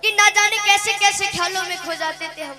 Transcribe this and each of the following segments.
कि ना जाने कैसे कैसे ख्यालों में खो जाते थे हम,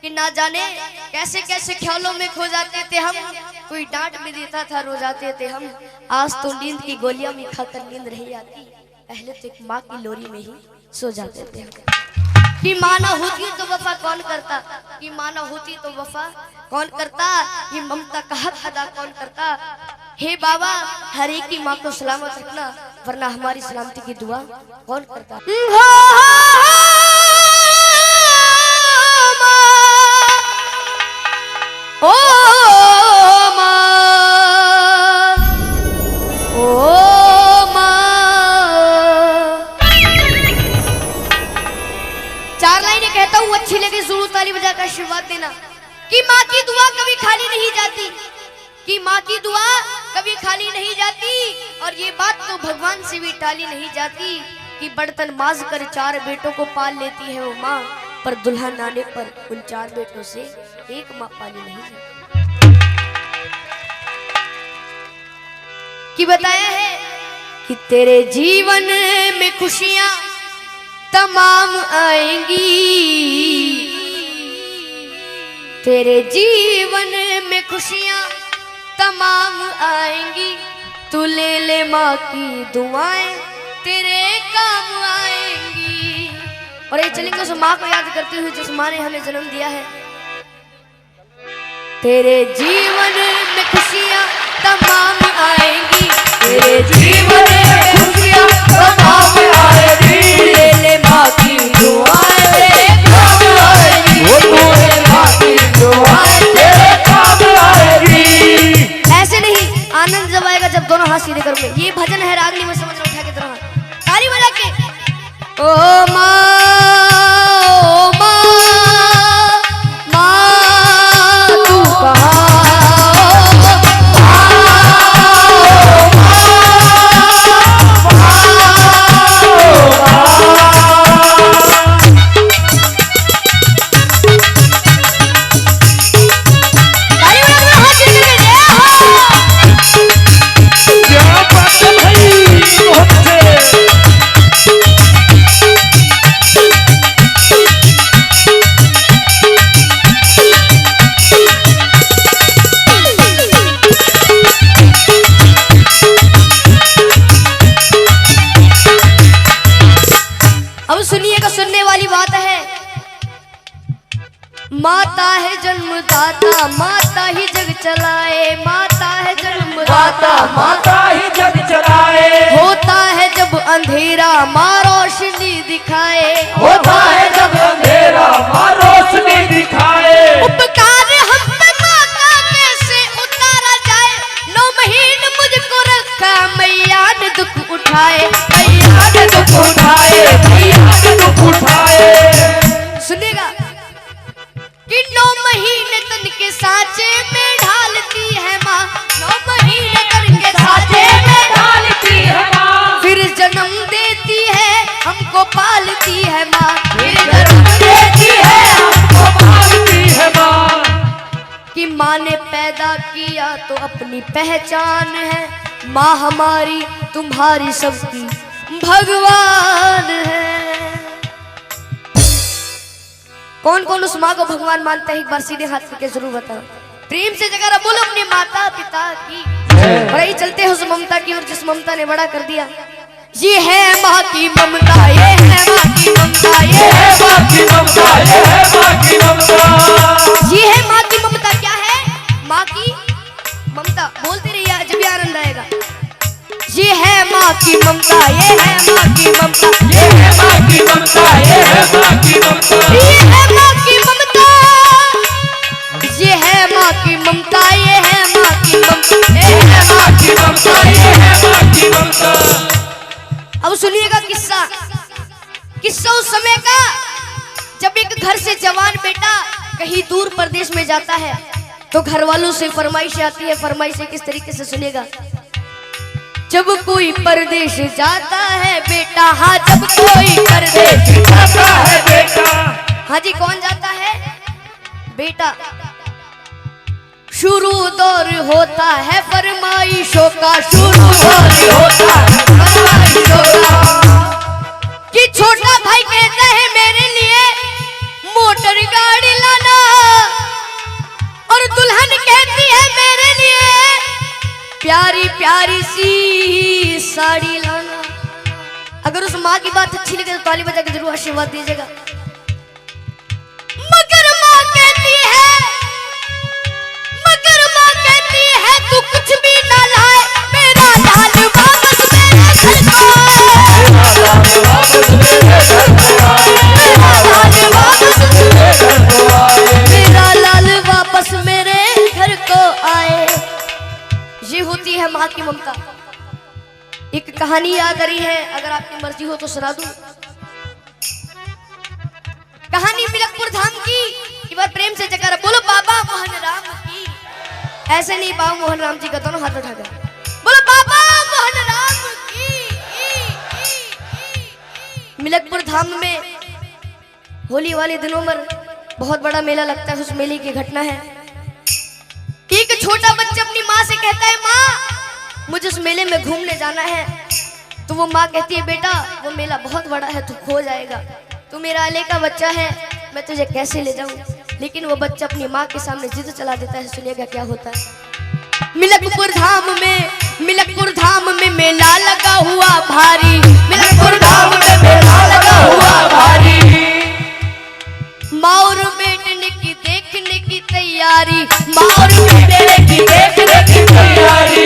कि ना जाने कैसे कैसे ख्यालों में खो जाते थे हम। कोई डांट भी देता था रो जाते थे हम। आज तो नींद की गोलियां भी खाकर नींद नहीं आती, पहले तो एक माँ की लोरी में ही सो जाते थे हम। कि माँ ना होती तो वफा कौन करता, कि माँ ना होती तो वफा कौन करता, ये ममता का हक अदा कौन करता। हे बाबा हर एक की माँ को सलामत रखना, वरना हमारी सलामती की दुआ कौन करता। ओ माँ, ओ माँ, चार लाइनें कहता हूँ, अच्छी लगे जरूर ताली बजाकर आशीर्वाद देना। कि माँ की दुआ कभी खाली नहीं जाती, कि माँ की दुआ कभी खाली नहीं जाती। और ये बात तो भगवान से भी टाली नहीं जाती कि बर्तन माज कर 4 बेटों को पाल लेती है वो माँ, पर दुल्हन आने पर उन 4 बेटों से एक माँ पाली नहीं जाती। कि बताया है कि तेरे जीवन में खुशियां तमाम आएंगी, तेरे जीवन में खुशियां तमाम आएंगी। तू ले ले माँ की दुआएं तेरे काम आएंगी। और ये चलेंगे उस माँ को याद करते हुए जिस माँ ने हमें जन्म दिया है। तेरे जीवन में खुशियां तमाम आएंगी, तेरे जीवन में खुशियां तमाम आएंगी। ले ले माँ की दुआएं तेरे काम आएंगी, वो ले माँ की दुआएं तेरे काम आएंगी। ऐसे नहीं, आनंद जब आएगा जब दोनों हाथ सीधे करोगे। ये भजन है रागनी में, समझ लो, उठा के तरह ताली बजा के। ओ माँ, ओ माँ, माँ तू कहाँ, माता है जन्मदाता, माता ही जग चलाए, माता है जन्मदाता, माता ही जग चलाए। होता है जब अंधेरा माँ रोशनी दिखाए, होता है जब अंधेरा माँ रोशनी दिखाए। उपकार हम पे माँ का कैसे उतारा जाए, 9 महीने मुझको रखा मैया ने दुख उठाए, मैया ने दुख उठाए, मैया ने दुख उठाए। सुनेगा कि 9 महीने तन के सांचे में ढालती है माँ, 9 महीने तन के सांचे में ढालती है माँ, फिर जन्म देती है हमको पालती है माँ, फिर जन्म देती है हमको पालती है माँ। कि माँ ने पैदा किया तो अपनी पहचान है, माँ हमारी तुम्हारी सबकी भगवान है। कौन कौन उस माँ को भगवान मानता है, एक बार सीधे हाथ करके जरूर बताओ। प्रेम से जगह बोलो अपने माता पिता की। बड़ाई चलते हैं उस ममता की, और जिस ममता ने बड़ा कर दिया। ये है माँ की ममता, ये है माँ की ममता, ये है माँ की ममता, ये है माँ की ममता, ये है माँ की ममता। क्या है माँ की ममता? बोलते रहिए जब भी आनंद आएगा। ये है माँ की ममता, ये है माँ की ममता, ये है माँ की ममता, ये है माँ की ममता, ये है माँ की ममता, ये है माँ की ममता, ये है माँ की ममता, ये है माँ की ममता, ये है माँ की ममता। अब सुनिएगा किस्सा, किस्सा उस समय का जब एक घर से जवान बेटा कहीं दूर प्रदेश में जाता है तो घर वालों से फरमाइश आती है। फरमाइश किस तरीके से सुनेगा। जब कोई परदेश जाता है बेटा, हाँ जब कोई परदेश जाता है बेटा, हाँ जी कौन जाता है बेटा। शुरू दौर होता है फरमाइशों का, शुरू दौर होता है फरमाइशों का। कि छोटा भाई कहता है माँ की बात अच्छी लगे तो ताली बजा के जरूर आशीर्वाद दीजिएगा। मगर माँ कहती है तू कुछ भी ना लाए, मेरा लाल वापस मेरे घर को आए, मेरा लाल वापस मेरे घर को आए। ये होती है माँ की ममता। एक कहानी याद आ रही है, अगर आपकी मर्जी हो तो सुना दूं। कहानी मिलकपुर धाम की। एक बार प्रेम से जयकारा बोलो बाबा मोहन राम की। ऐसे नहीं, बाबा मोहन राम जी का दोनों हाथ उठाकर बोलो बाबा मोहन राम की। मिलकपुर धाम में होली वाले दिनों में बहुत बड़ा मेला लगता है। उस मेले की घटना है, एक छोटा बच्चा अपनी माँ से कहता है माँ मुझे उस मेले में घूमने जाना है। तो वो माँ कहती है बेटा वो मेला बहुत बड़ा है, तू खो जाएगा, तू मेरा अले का बच्चा है, मैं तुझे कैसे ले जाऊं। लेकिन वो बच्चा अपनी माँ के सामने जिद चला देता है। सुनिएगा क्या होता है। मिलकपुर धाम में मेला लगा हुआ भारी, मिलकपुर धाम में मेला लगा हुआ भारी। माँ और बेटे ने की देखने की तैयारी, माँ और बेटे ने की देखने की तैयारी।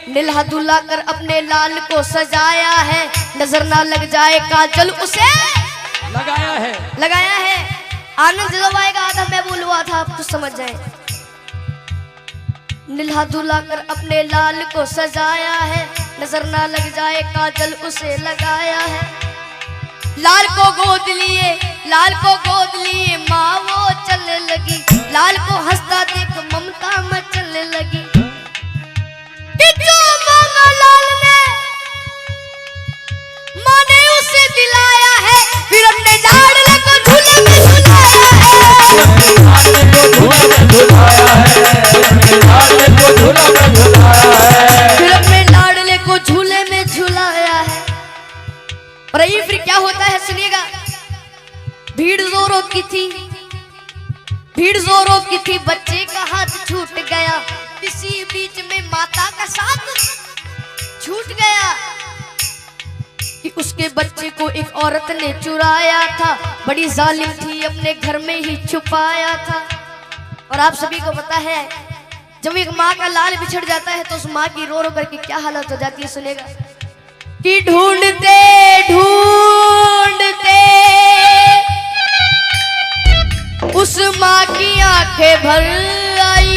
निल्हा दुल्हा कर अपने लाल को सजाया है, नजर ना लग जाए काजल उसे लगाया है। आनंद जब आएगा आधा मैं बोलवा था, आप कुछ समझ जाए। निल्हा दुल्हा कर अपने लाल को सजाया है, नजर ना लग जाए काजल उसे लगाया है। लाल को गोद लिए माँ वो चलने लगी, लाल को हंसता देख ममता मचलने लगी। कि जो मांगा लाल ने माँ ने उसे दिलाया है, फिर अपने लाडले को झूले में झुलाया है, फिर अपने लाडले को झूले में झुलाया है। और ये फिर क्या होता है सुनिएगा। भीड़ जोरों की थी, बच्चे का हाथ छूट गया, इसी बीच में माता का साथ छूट गया। कि उसके बच्चे को एक औरत ने चुराया था, बड़ी जालिम थी, अपने घर में ही छुपाया था। और आप सभी को पता है जब एक माँ का लाल बिछड़ जाता है तो उस माँ की रो रो करके क्या हालत हो जाती है। सुनेगा कि ढूंढते उस माँ की आंखें भर आई,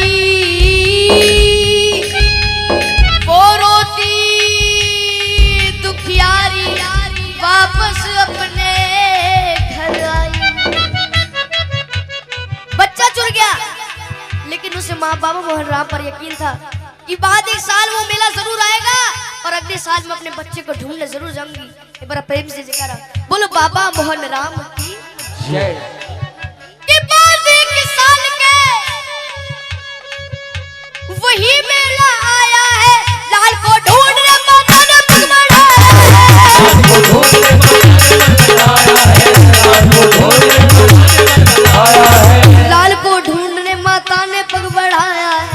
वो रोती दुखियारी वापस अपने घर आई। बच्चा चुर गया, लेकिन उसे माँ बाबा मोहन राम पर यकीन था कि बाद एक साल वो मेला जरूर आएगा और अगले साल मैं अपने बच्चे को ढूंढने जरूर जाऊंगी। एक बार प्रेम से जयकारा बोलो बाबा मोहन राम की जय। कि बाद एक साल के वही मेला आया है, लाल को ढूंढने माता ने पग बढ़ाया है, लाल को ढूंढने माता ने पग बढ़ाया है।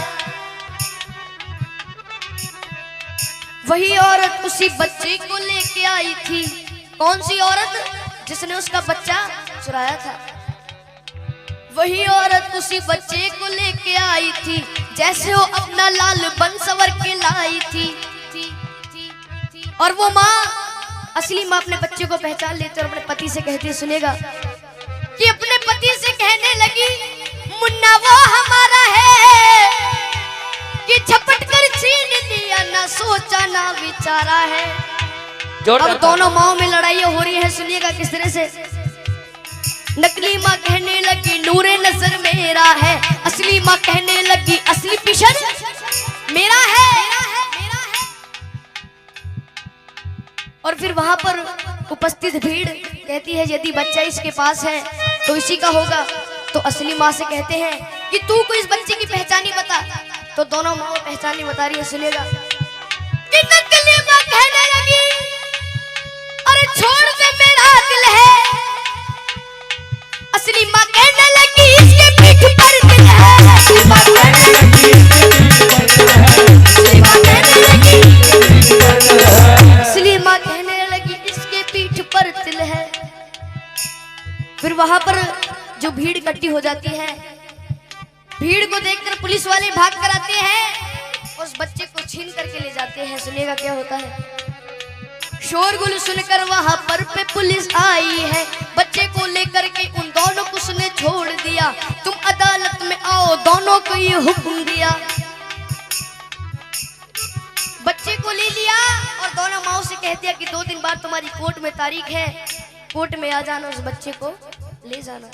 वही औरत उसी बच्चे को लेके आई थी। कौन सी औरत? जिसने उसका बच्चा चुराया था। वही औरत उसी बच्चे को लेके आई थी, जैसे वो अपना लाल बन सवर के लाई थी। और वो माँ, असली माँ अपने बच्चे को पहचान लेती और अपने पति से कहती है, सुनेगा कि अपने पति से कहने लगी मुन्ना वो हमारा है कि झपट कर छीन लिया, ना सोचा ना विचारा है। अब दोनों माओं में लड़ाइयाँ हो रही है। सुनिएगा किस तरह से। नकली माँ कहने लगी नूरे नजर मेरा है, असली माँ कहने लगी असली पिशन मेरा है। और फिर वहां पर उपस्थित भीड़ कहती है यदि बच्चा इसके पास है तो इसी का होगा। तो असली माँ से कहते हैं कि तू को इस बच्चे की पहचान ही बता। तो दोनों माँ पहचान नहीं बता रही है। सुनेगा कि नकली माँ कहने लगी अरे छोड़ दे मेरा दिल है, असली माँ कहने लगी इसके पीठ पर दिल है, असली माँ कहने लगी इसके फिर वहां पर जो भीड़ इकट्ठी हो जाती है, भीड़ को देखकर पुलिस वाले भाग कर आते हैं, उस बच्चे को छीन करके ले जाते हैं। सुनिएगा क्या होता है। शोरगुल सुनकर वहां पर पे पुलिस आई है, बच्चे को लेकर के उन दोनों को उसने छोड़ दिया। तुम अदालत में आओ, दोनों को ये हुक्म दिया। बच्चे को ले लिया और दोनों माओ से कह दिया कि 2 दिन बाद तुम्हारी कोर्ट में तारीख है, कोर्ट में आ जाना, उस बच्चे को ले जाना।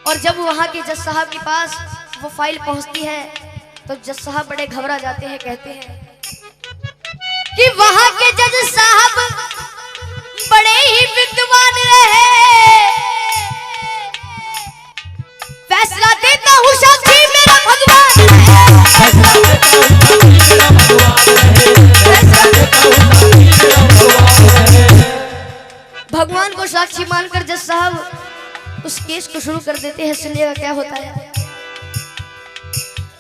और जब वहां के जज साहब के पास वो फाइल पहुंचती है तो जज साहब बड़े घबरा जाते हैं, कहते हैं कि वहां के जज साहब बड़े ही विद्वान रहे, फैसला देता हूँ साक्षी मेरा भगवान को साक्षी मानकर जज साहब उस केस को शुरू कर देते हैं। सुनिएगा क्या होता है।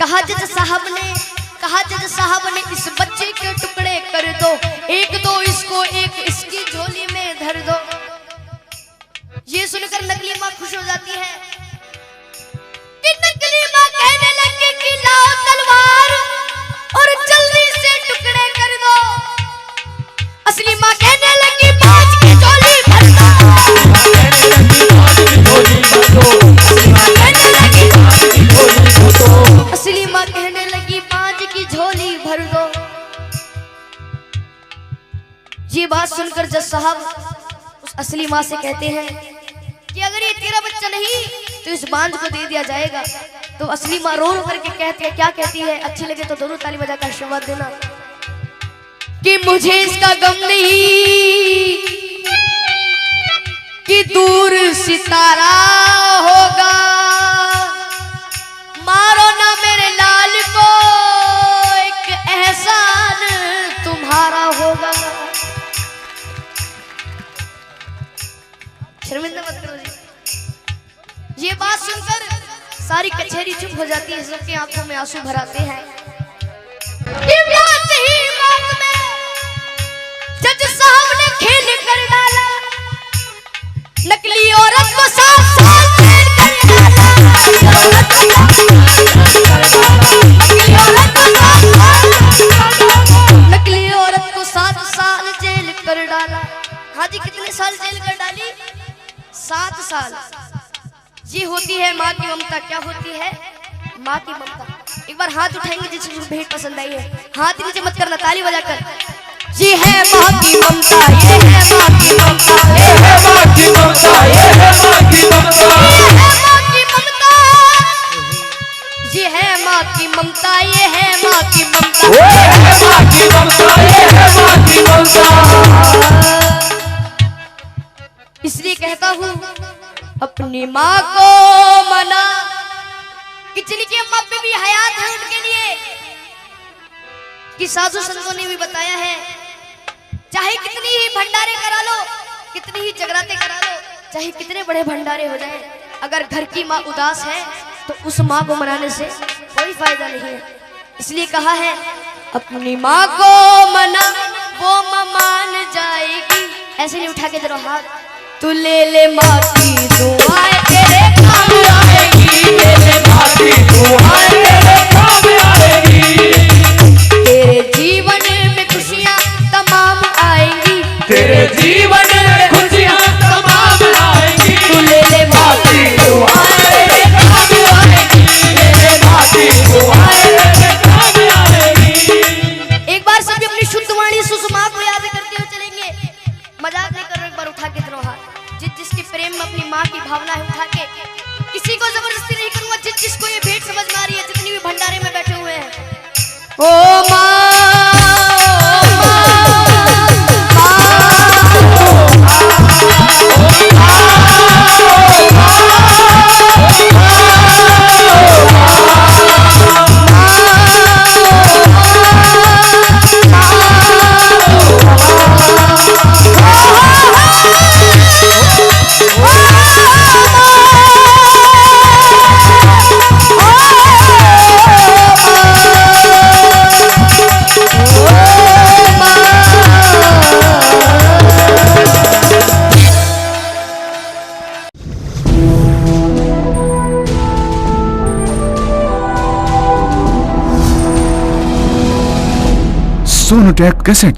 कहा जज साहब ने इस बच्चे के टुकड़े कर दो, एक दो इसको, एक इसकी झोली में धर दो। ये सुनकर नकली माँ खुश हो जाती है कि नकली माँ कहने लगी कि लाओ तलवार और जल्दी से टुकड़े कर दो। असली माँ कहने लगी बाज की झोली भर दो। असली माँ कहने लगी बाज की झोली भर दो। ये बात सुनकर जज साहब उस असली माँ से कहते हैं कि अगर ये तेरा बच्चा नहीं तो इस बांझ को दे दिया जाएगा। तो असली माँ रो रो करके कहती है, क्या कहती है, अच्छी लगे तो दोनों ताली बजाकर आशीर्वाद देना कि मुझे इसका गम नहीं कि दूर सितारा होगा, मारो ना मेरे लाल को, एक एहसान तुम्हारा होगा। शर्मिंदा मत करो जी। ये बात सुनकर सारी कचहरी चुप हो जाती है, सबकी आंखों में आंसू भर आते हैं। जज साहब ने खेल कर डाला, नकली औरत को 7 साल जेल कर डाला। नकली औरत को 7 साल जेल कर डाला। हाँ जी, कितने साल जेल कर डाली? 7 साल। ये होती है माँ की ममता। क्या होती है? माँ की ममता। एक बार हाथ उठाएंगे जिसको भेंट पसंद आई है, हाथ नीचे मत करना, ताली बजाकर। ये है माँ की ममता, ये है माँ की ममता, ये है माँ की ममता, ये है माँ की ममता, ये है माँ की ममता, ये है माँ की ममता, ये है माँ की ममता, ये है माँ की ममता, ये है माँ की ममता। इसलिए कहता हूँ अपनी माँ को मना कि जिनकी अम्मा पे भी हयात है उनके लिए, कि साधु संतों ने भी बताया है चाहे कितनी ही भंडारे करा लो, कितनी ही जगराते करा लो, चाहे कितने बड़े भंडारे हो जाए, अगर घर की माँ उदास है तो उस माँ को मनाने से कोई फायदा नहीं है। इसलिए कहा है अपनी माँ को मना, वो माँ मान जाएगी। ऐसे नहीं उठा के जरा हाथ, तू ले ले माँ की दुआएं तेरे काम आएगी, ले ले माँ की दुआएं तेरे काम आएगी। तेरे जीवन में खुशियाँ तमाम आएंगी, तेरे जीवन में खुशियाँ तमाम आएंगी। तू ले ले माँ की दुआएं तेरे काम आएगी, तेरे माँ की दुआएं तेरे काम आएगी। एक बार सभी अपनी शुद्ध वाणी सुषमा को याद करते हुए चलेंगे। मजाक नहीं कर रहे, एक बार उठा के दोनों हाथ। जिसके प्रेम में अपनी माँ की भावना है उठा के, किसी को जबरदस्ती नहीं करूंगा। जिसको ये भेंट समझ में आ रही है, जितनी भी भंडारे में बैठे हुए हैं, ओ माँ सोनोटेक कैसेट।